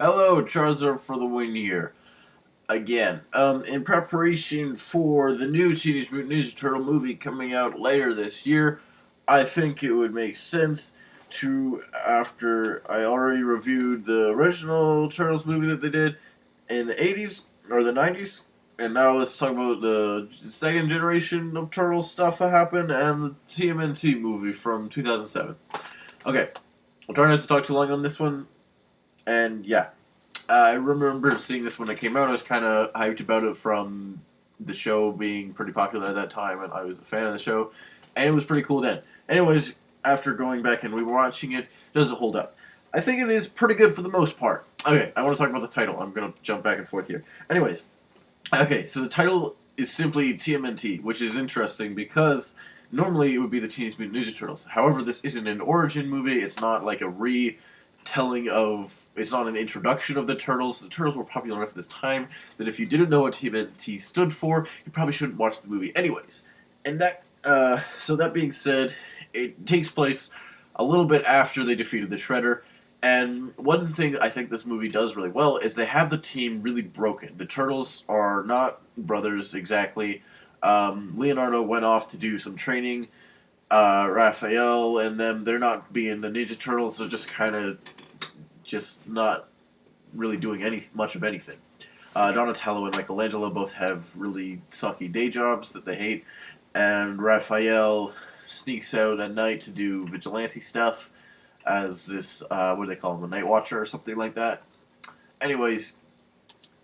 Hello, Charizard for the win here. Again, in preparation for the new Teenage Mutant Ninja Turtle movie coming out later this year, I think it would make sense to, after I already reviewed the original Turtles movie that they did in the 80s, or the 90s, and now let's talk about the second generation of Turtles stuff that happened, and the TMNT movie from 2007. Okay, I'll try not to talk too long on this one, and yeah. I remember seeing this when it came out. I was kind of hyped about it from the show being pretty popular at that time, and I was a fan of the show, and it was pretty cool then. Anyways, after going back and rewatching it, it doesn't hold up. I think it is pretty good for the most part. Okay, I want to talk about the title. I'm going to jump back and forth here. Anyways, okay, so the title is simply TMNT, which is interesting because normally it would be the Teenage Mutant Ninja Turtles. However, this isn't an origin movie. It's not like a telling of, it's not an introduction of the Turtles. The Turtles were popular enough at this time that if you didn't know what TMNT stood for, you probably shouldn't watch the movie anyways. And so that being said, it takes place a little bit after they defeated the Shredder. And one thing I think this movie does really well is they have the team really broken. The Turtles are not brothers exactly. Leonardo went off to do some training. Raphael and them, they're not being the Ninja Turtles, they're just not really doing much of anything. Donatello and Michelangelo both have really sucky day jobs that they hate, and Raphael sneaks out at night to do vigilante stuff as this, what do they call him, a night watcher or something like that. Anyways,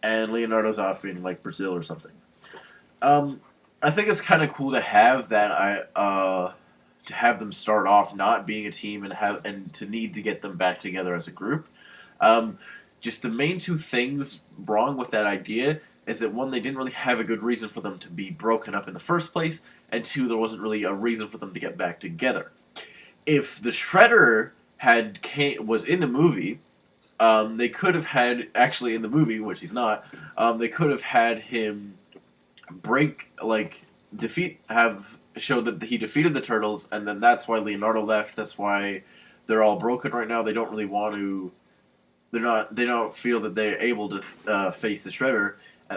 and Leonardo's off in, like, Brazil or something. I think it's kind of cool to have that, to have them start off not being a team and to need to get them back together as a group. Just the main two things wrong with that idea is that one, they didn't really have a good reason for them to be broken up in the first place, and two, there wasn't really a reason for them to get back together. If the Shredder was in the movie, they could have had, actually in the movie, which he's not, they could have had him show that he defeated the Turtles, and then that's why Leonardo left. That's why they're all broken right now. They don't really want to. They don't feel that they're able to face the Shredder.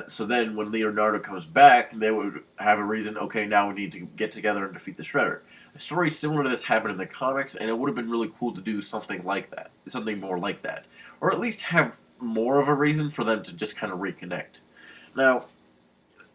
So then, when Leonardo comes back, they would have a reason. Okay, now we need to get together and defeat the Shredder. A story similar to this happened in the comics, and it would have been really cool to do something like that, something more like that, or at least have more of a reason for them to just kind of reconnect. Now.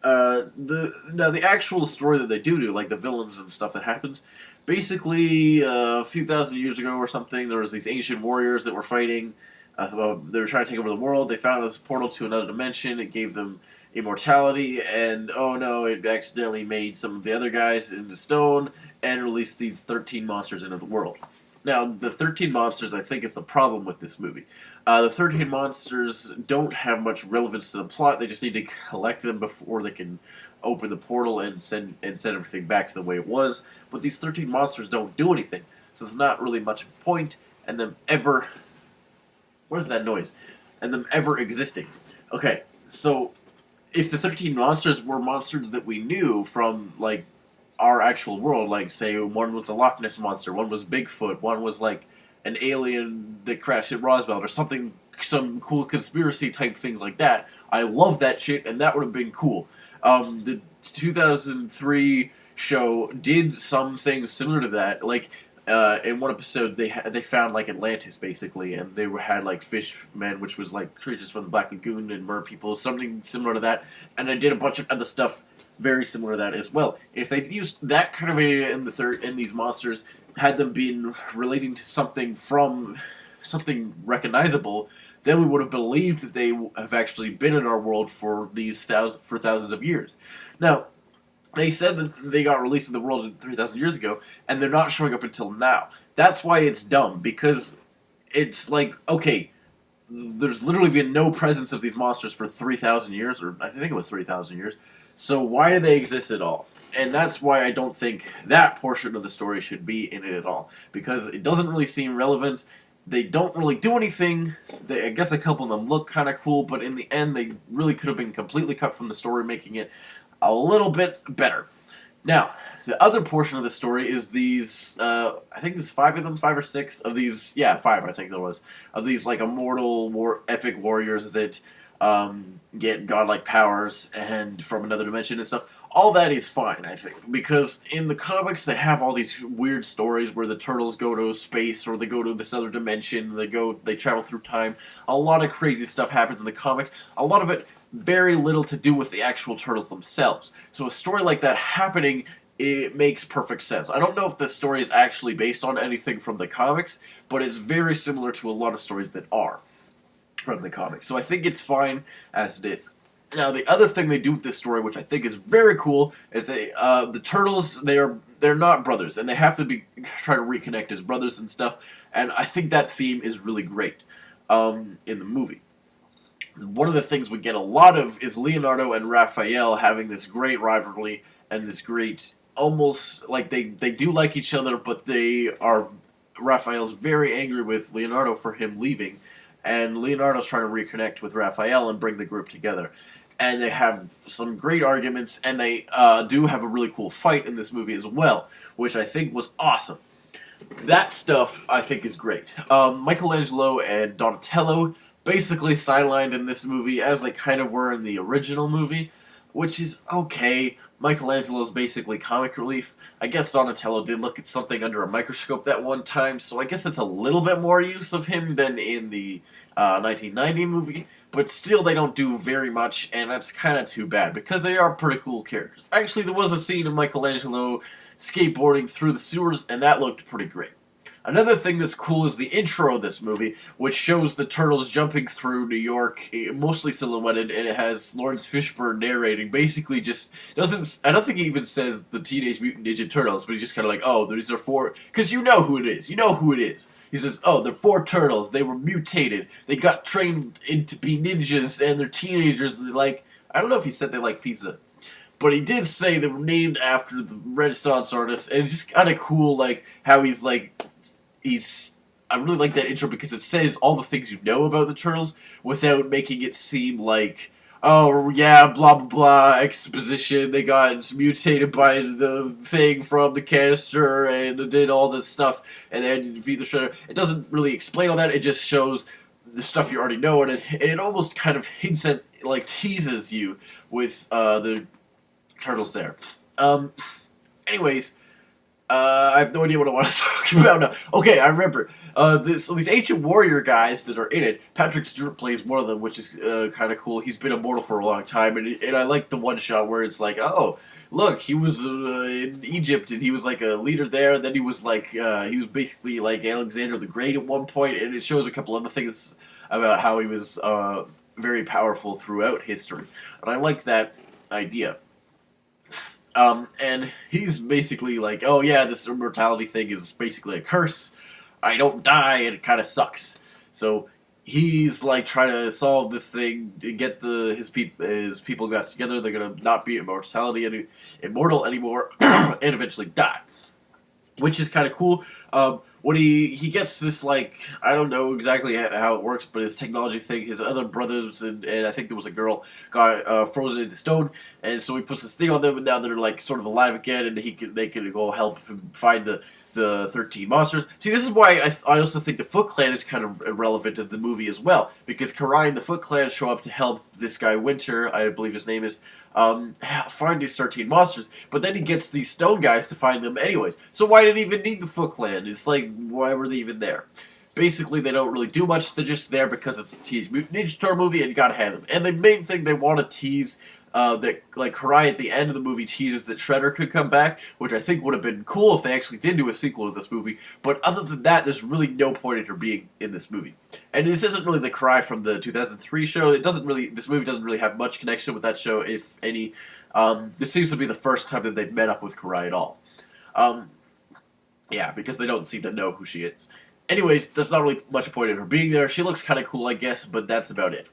The actual story that they do, like the villains and stuff that happens, basically a few thousand years ago or something, there was these ancient warriors that were fighting. They were trying to take over the world. They found this portal to another dimension. It gave them immortality, and oh no, it accidentally made some of the other guys into stone and released these 13 monsters into the world. Now, the 13 monsters, I think, is the problem with this movie. The 13 monsters don't have much relevance to the plot. They just need to collect them before they can open the portal and send everything back to the way it was. But these 13 monsters don't do anything, so there's not really much point in them ever... What is that noise? And them ever existing. Okay, so if the 13 monsters were monsters that we knew from, like, our actual world, like, say, one was the Loch Ness Monster, one was Bigfoot, one was, like, an alien that crashed at Roswell, or something, some cool conspiracy type things like that. I love that shit, and that would have been cool. The 2003 show did some things similar to that, like, in one episode, they found, like, Atlantis, basically, and they had, like, fishmen, which was, like, creatures from the Black Lagoon and mer people, something similar to that, and they did a bunch of other stuff very similar to that as well. If they'd used that kind of idea in these monsters, had them been relating to something recognizable, then we would have believed that they have actually been in our world for thousands of years. Now, they said that they got released in the world 3,000 years ago, and they're not showing up until now. That's why it's dumb, because it's like, okay, there's literally been no presence of these monsters for 3,000 years, or I think it was 3,000 years, so why do they exist at all? And that's why I don't think that portion of the story should be in it at all, because it doesn't really seem relevant. They don't really do anything. I guess a couple of them look kind of cool, but in the end, they really could have been completely cut from the story, making it a little bit better. Now, The other portion of the story is these, I think there's five of them, five or six of these, yeah, five I think there was, of these like immortal epic warriors that get godlike powers and from another dimension and stuff. All that is fine, I think, because in the comics they have all these weird stories where the turtles go to space or they go to this other dimension, they travel through time. A lot of crazy stuff happens in the comics. A lot of it very little to do with the actual turtles themselves. So a story like that happening, it makes perfect sense. I don't know if this story is actually based on anything from the comics, but it's very similar to a lot of stories that are from the comics. So I think it's fine as it is. Now, the other thing they do with this story, which I think is very cool, is the turtles, they're not brothers, and they have to try to reconnect as brothers and stuff. And I think that theme is really great in the movie. One of the things we get a lot of is Leonardo and Raphael having this great rivalry and this great, almost like they do like each other, but Raphael's very angry with Leonardo for him leaving, and Leonardo's trying to reconnect with Raphael and bring the group together. And they have some great arguments, and they do have a really cool fight in this movie as well, which I think was awesome. That stuff, I think, is great. Michelangelo and Donatello basically sidelined in this movie as they kind of were in the original movie, which is okay. Michelangelo's basically comic relief. I guess Donatello did look at something under a microscope that one time, so I guess it's a little bit more use of him than in the 1990 movie, but still they don't do very much, and that's kind of too bad, because they are pretty cool characters. Actually, there was a scene of Michelangelo skateboarding through the sewers, and that looked pretty great. Another thing that's cool is the intro of this movie, which shows the turtles jumping through New York, mostly silhouetted, and it has Lawrence Fishburne narrating. Basically, just doesn't. I don't think he even says the Teenage Mutant Ninja Turtles, but he's just kind of like, "Oh, these are four," because you know who it is. You know who it is. He says, "Oh, they're four turtles. They were mutated. They got trained to be ninjas, and they're teenagers. And they like." I don't know if he said they like pizza. But he did say they were named after the Renaissance artists, and it's just kind of cool, like, how he's like. I really like that intro because it says all the things you know about the Turtles without making it seem like, oh yeah, blah blah blah, exposition, they got mutated by the thing from the canister and did all this stuff and then defeat the Shredder. It doesn't really explain all that, it just shows the stuff you already know, and it almost kind of hints at, like, teases you with the Turtles there. Anyways, I have no idea what I want to talk about now. Okay, I remember. So these ancient warrior guys that are in it, Patrick Stewart plays one of them, which is kind of cool. He's been immortal for a long time, and I like the one shot where it's like, oh, look, he was in Egypt, and he was like a leader there, and then he was like, he was basically like Alexander the Great at one point, and it shows a couple other things about how he was very powerful throughout history. And I like that idea. And he's basically like, oh yeah, this immortality thing is basically a curse. I don't die, and it kind of sucks. So he's like trying to solve this thing to get his people got together. They're gonna not be immortal anymore, and eventually die, which is kind of cool. When he gets this, like, I don't know exactly how it works, but his technology thing, his other brothers and I think there was a girl, got frozen into stone, and so he puts this thing on them, and now they're like sort of alive again, and they can go help him find the 13 monsters. See, this is why I also think the Foot Clan is kind of irrelevant in the movie as well, because Karai and the Foot Clan show up to help this guy Winter, I believe his name is, find these 13 monsters, but then he gets these stone guys to find them anyways. So why did he even need the Foot Clan? It's like, why were they even there? Basically, they don't really do much. They're just there because it's a Teenage Mutant Ninja Turtle movie and you gotta have them. And the main thing they want to tease, that, like, Karai at the end of the movie teases that Shredder could come back, which I think would have been cool if they actually did do a sequel to this movie. But other than that, there's really no point in her being in this movie. And this isn't really the Karai from the 2003 show. This movie doesn't really have much connection with that show, if any. This seems to be the first time that they've met up with Karai at all. Yeah, because they don't seem to know who she is. Anyways, there's not really much point in her being there. She looks kind of cool, I guess, but that's about it.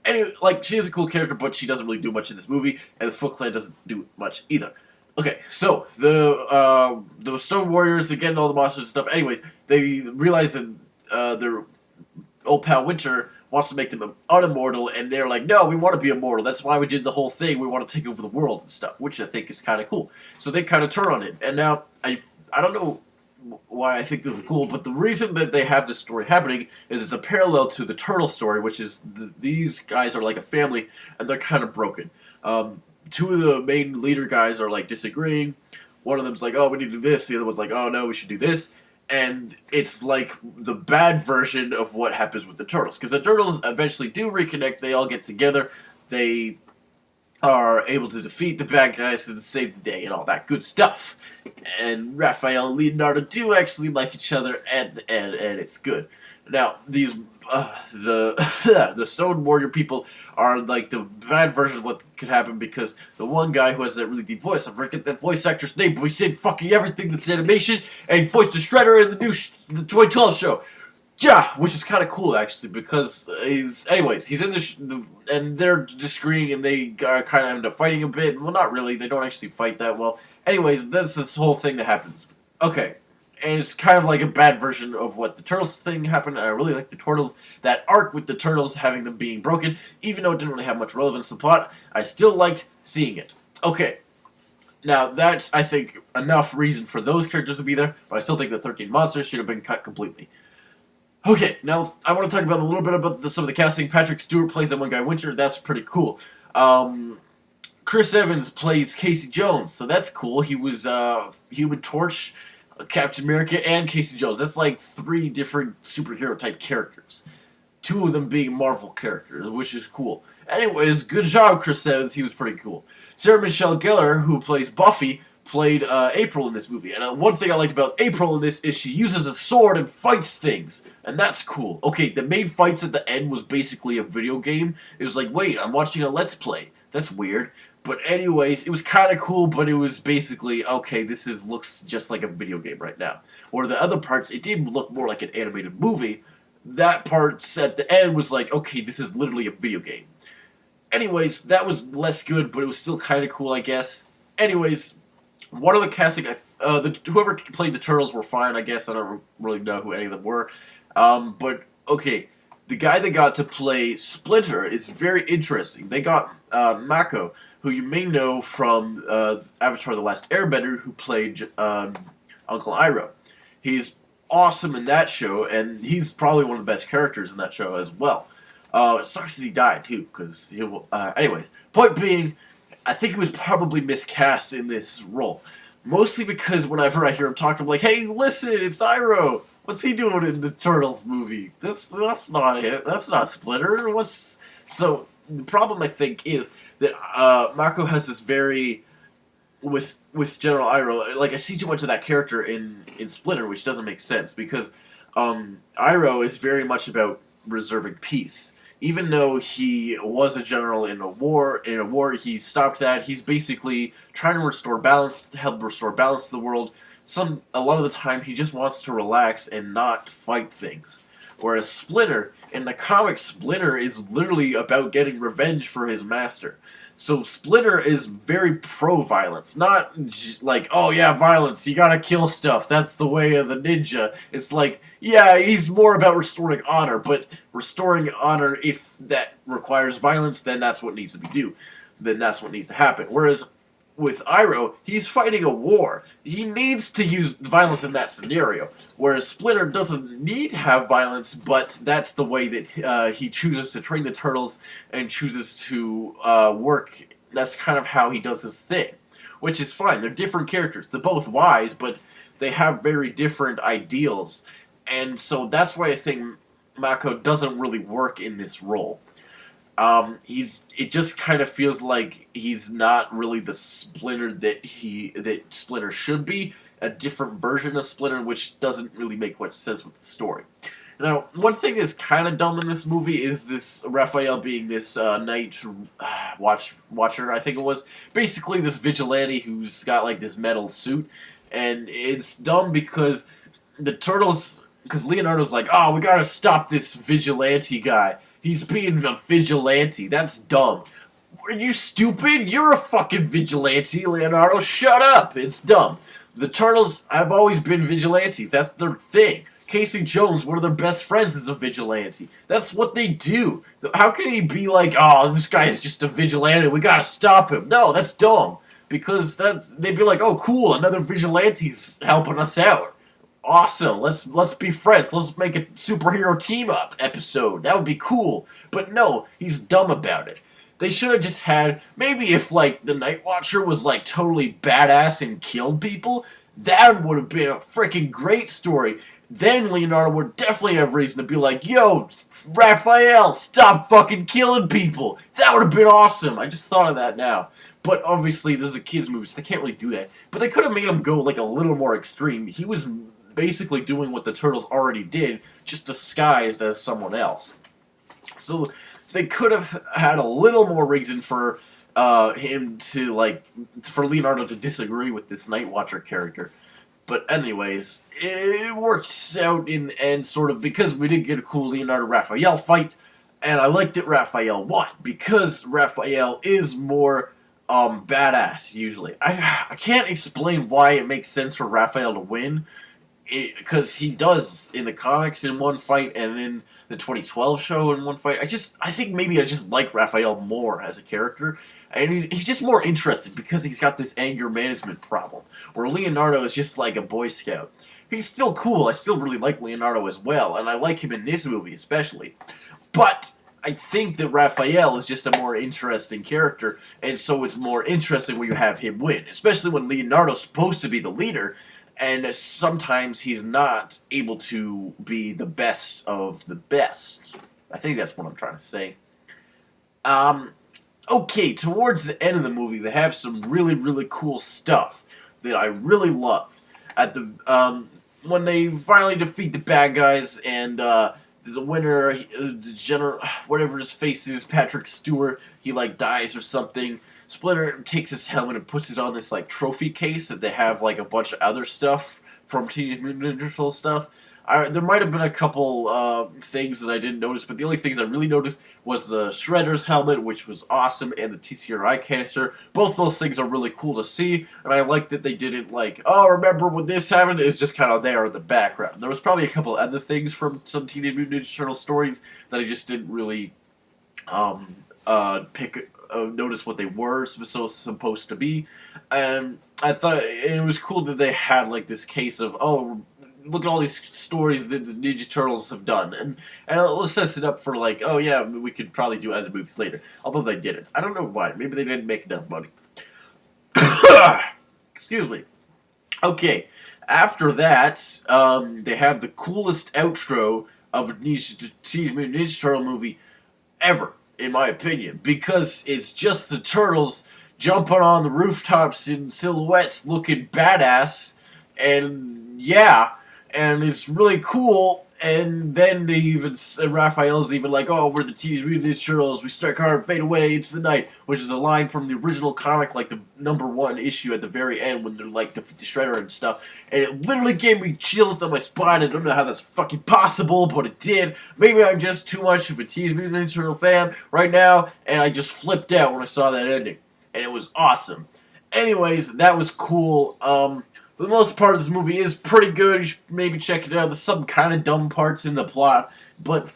Anyway, like, she is a cool character, but she doesn't really do much in this movie, and the Foot Clan doesn't do much either. Okay, so, the Stone Warriors, they're getting all the monsters and stuff. Anyways, they realize that their old pal Winter wants to make them unimmortal, and they're like, no, we want to be immortal. That's why we did the whole thing. We want to take over the world and stuff, which I think is kind of cool. So they kind of turn on him. And now, I don't know why I think this is cool, but the reason that they have this story happening is it's a parallel to the Turtle story, which is these guys are like a family, and they're kind of broken. Two of the main leader guys are like disagreeing. One of them's like, oh, we need to do this. The other one's like, oh, no, we should do this. And it's like the bad version of what happens with the Turtles. Because the Turtles eventually do reconnect. They all get together. They are able to defeat the bad guys and save the day and all that good stuff. And Raphael and Leonardo do actually like each other, and it's good. Now, these the Stone Warrior people are like the bad version of what could happen, because the one guy who has that really deep voice, I forget that voice actor's name, but he said fucking everything that's animation, and he voiced the Shredder in the new the 2012 show. Yeah, which is kind of cool actually, because he's in and they're disagreeing, and they kind of end up fighting a bit. Well, not really. They don't actually fight that well. Anyways, that's this whole thing that happens. Okay. And it's kind of like a bad version of what the Turtles thing happened. And I really like the Turtles, that arc with the Turtles having them being broken. Even though it didn't really have much relevance to the plot, I still liked seeing it. Okay. Now, that's, I think, enough reason for those characters to be there. But I still think the 13 Monsters should have been cut completely. Okay, now I want to talk about a little bit about some of the casting. Patrick Stewart plays that one guy, Winter. That's pretty cool. Chris Evans plays Casey Jones. So that's cool. He was Human Torch, Captain America, and Casey Jones. That's like 3 different superhero-type characters. 2 of them being Marvel characters, which is cool. Anyways, good job, Chris Evans. He was pretty cool. Sarah Michelle Gellar, who plays Buffy, played April in this movie. And one thing I like about April in this is she uses a sword and fights things. And that's cool. Okay, the main fights at the end was basically a video game. It was like, wait, I'm watching a Let's Play. That's weird. But anyways, it was kind of cool, but it was basically, okay, looks just like a video game right now. Or the other parts, it did look more like an animated movie. That part at the end was like, okay, this is literally a video game. Anyways, that was less good, but it was still kind of cool, I guess. Anyways, one of the casting, whoever played the Turtles were fine, I guess. I don't really know who any of them were. But, okay, the guy that got to play Splinter is very interesting. They got Mako, who you may know from Avatar The Last Airbender, who played Uncle Iroh. He's awesome in that show, and he's probably one of the best characters in that show as well. It sucks that he died, too, because anyway, point being, I think he was probably miscast in this role. Mostly because whenever I hear him talk, I'm like, hey, listen, it's Iroh. What's he doing in the Turtles movie? That's not it. That's not Splinter. So, the problem, I think, is that Mako has this very... With General Iroh, like, I see too much of that character in Splinter, which doesn't make sense, because Iroh is very much about reserving peace. Even though he was a general in a war, he stopped that. He's basically trying to restore balance, to help restore balance to the world. A lot of the time, he just wants to relax and not fight things. Whereas Splinter, in the comics, Splinter is literally about getting revenge for his master. So Splinter is very pro-violence, not like, oh yeah, violence, you gotta kill stuff, that's the way of the ninja. It's like, yeah, he's more about restoring honor, but restoring honor, if that requires violence, then that's what needs to be done. Then that's what needs to happen. Whereas with Iroh, he's fighting a war. He needs to use violence in that scenario. Whereas Splinter doesn't need to have violence, but that's the way that he chooses to train the Turtles and chooses to work. That's kind of how he does his thing. Which is fine. They're different characters. They're both wise, but they have very different ideals. And so that's why I think Mako doesn't really work in this role. It just kind of feels like he's not really the Splinter that Splinter should be. A different version of Splinter, which doesn't really make much sense with the story. Now, one thing that's kind of dumb in this movie is this Raphael being this night watcher, I think it was. Basically this vigilante who's got like this metal suit. And it's dumb because the Turtles, because Leonardo's like, oh, we gotta stop this vigilante guy. He's being a vigilante. That's dumb. Are you stupid? You're a fucking vigilante, Leonardo. Shut up. It's dumb. The Turtles have always been vigilantes. That's their thing. Casey Jones, one of their best friends, is a vigilante. That's what they do. How can he be like, oh, this guy's just a vigilante, we gotta stop him? No, that's dumb. Because they'd be like, oh, cool, another vigilante's helping us out. Awesome, let's be friends. Let's make a superhero team-up episode. That would be cool. But no, he's dumb about it. They should have just had, maybe if, like, the Night Watcher was, like, totally badass and killed people, that would have been a freaking great story. Then Leonardo would definitely have reason to be like, yo, Raphael, stop fucking killing people. That would have been awesome. I just thought of that now. But obviously, this is a kid's movie, so they can't really do that. But they could have made him go, like, a little more extreme. He was basically doing what the Turtles already did, just disguised as someone else. So they could have had a little more reason for him to, like, for Leonardo to disagree with this Night Watcher character. But anyways, it works out in the end, sort of, because we did get a cool Leonardo-Raphael fight, and I liked that Raphael won, because Raphael is more badass, usually. I can't explain why it makes sense for Raphael to win, because he does in the comics in one fight, and in the 2012 show in one fight. I think maybe I just like Raphael more as a character, and he's just more interested because he's got this anger management problem, where Leonardo is just like a Boy Scout. He's still cool, I still really like Leonardo as well, and I like him in this movie especially, but I think that Raphael is just a more interesting character, and so it's more interesting when you have him win, especially when Leonardo's supposed to be the leader, and sometimes he's not able to be the best of the best. I think that's what I'm trying to say. Okay, towards the end of the movie, they have some really, really cool stuff that I really loved. At the when they finally defeat the bad guys, and there's a winner, the general, whatever his face is, Patrick Stewart, he like dies or something. Splinter takes his helmet and puts it on this like trophy case that they have like a bunch of other stuff from Teenage Mutant Ninja Turtles stuff. There might have been a couple things that I didn't notice, but the only things I really noticed was the Shredder's helmet, which was awesome, and the TCRI canister. Both those things are really cool to see, and I like that they didn't like, oh, remember when this happened? It's just kind of there in the background. There was probably a couple other things from some Teenage Mutant Ninja Turtles stories that I just didn't really notice what they were supposed to be, and I thought it was cool that they had like this case of, oh, look at all these stories that the Ninja Turtles have done, and let's set it up for like, oh yeah, we could probably do other movies later, although they didn't. I don't know why. Maybe they didn't make enough money. Excuse me. Okay, after that, they have the coolest outro of a Teenage Mutant Ninja Turtle movie ever, in my opinion, because it's just the Turtles jumping on the rooftops in silhouettes looking badass, and yeah, and it's really cool, and then they even, Raphael's even like, oh, we're the Teenage Mutant Ninja Turtles, we strike hard, fade away into the night, which is a line from the original comic, like the #1 issue at the very end when they're like the Shredder and stuff, and it literally gave me chills down my spine. I don't know how that's fucking possible, but it did. Maybe I'm just too much of a Teenage Mutant Ninja Turtle fan right now, and I just flipped out when I saw that ending, and it was awesome. Anyways, that was cool. For the most part, this movie is pretty good. You should maybe check it out. There's some kind of dumb parts in the plot, but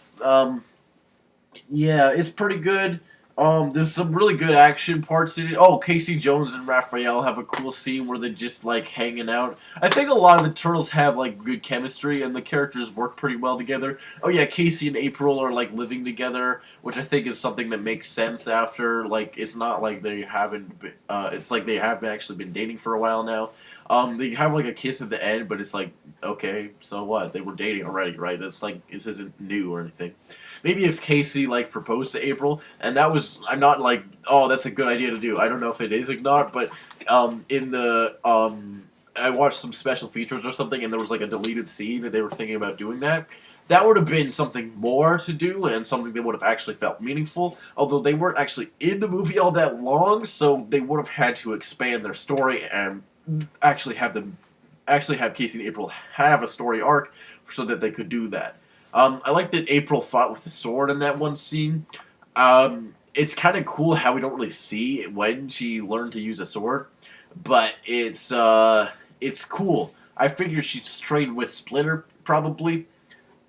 yeah, it's pretty good. There's some really good action parts in it. Oh, Casey Jones and Raphael have a cool scene where they're just like hanging out. I think a lot of the Turtles have like good chemistry and the characters work pretty well together. Oh yeah, Casey and April are like living together, which I think is something that makes sense after, like, it's not like they haven't been, it's like they have actually been dating for a while now. They have like a kiss at the end, but it's like, okay, so what? They were dating already, right? That's like, this isn't new or anything. Maybe if Casey like proposed to April, and that was, I'm not like, oh, that's a good idea to do. I don't know if it is or not, but in the I watched some special features or something, and there was like a deleted scene that they were thinking about doing that. That would have been something more to do, and something that would have actually felt meaningful. Although they weren't actually in the movie all that long, so they would have had to expand their story and actually have Casey and April have a story arc so that they could do that. I like that April fought with a sword in that one scene. It's kind of cool how we don't really see when she learned to use a sword, but it's cool. I figure she's trained with Splinter, probably.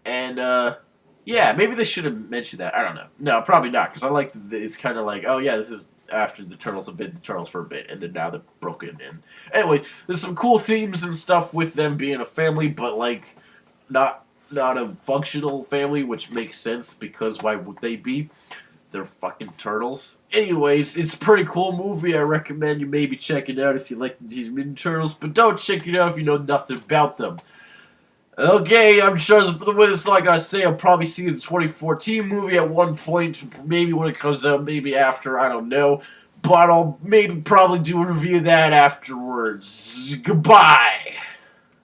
And, yeah, maybe they should have mentioned that. I don't know. No, probably not, because I like it's kind of like, oh, yeah, this is after the Turtles have been the Turtles for a bit, and then now they're broken. And anyways, there's some cool themes and stuff with them being a family, but, like, not a functional family, which makes sense, because why would they be? They're fucking turtles. Anyways, it's a pretty cool movie. I recommend you maybe check it out if you like the Teenage Mutant Turtles, but don't check it out if you know nothing about them. Okay, I'm sure for the way this, like I say, I'll probably see the 2014 movie at one point, maybe when it comes out, maybe after, I don't know. But I'll maybe probably do a review of that afterwards. Goodbye!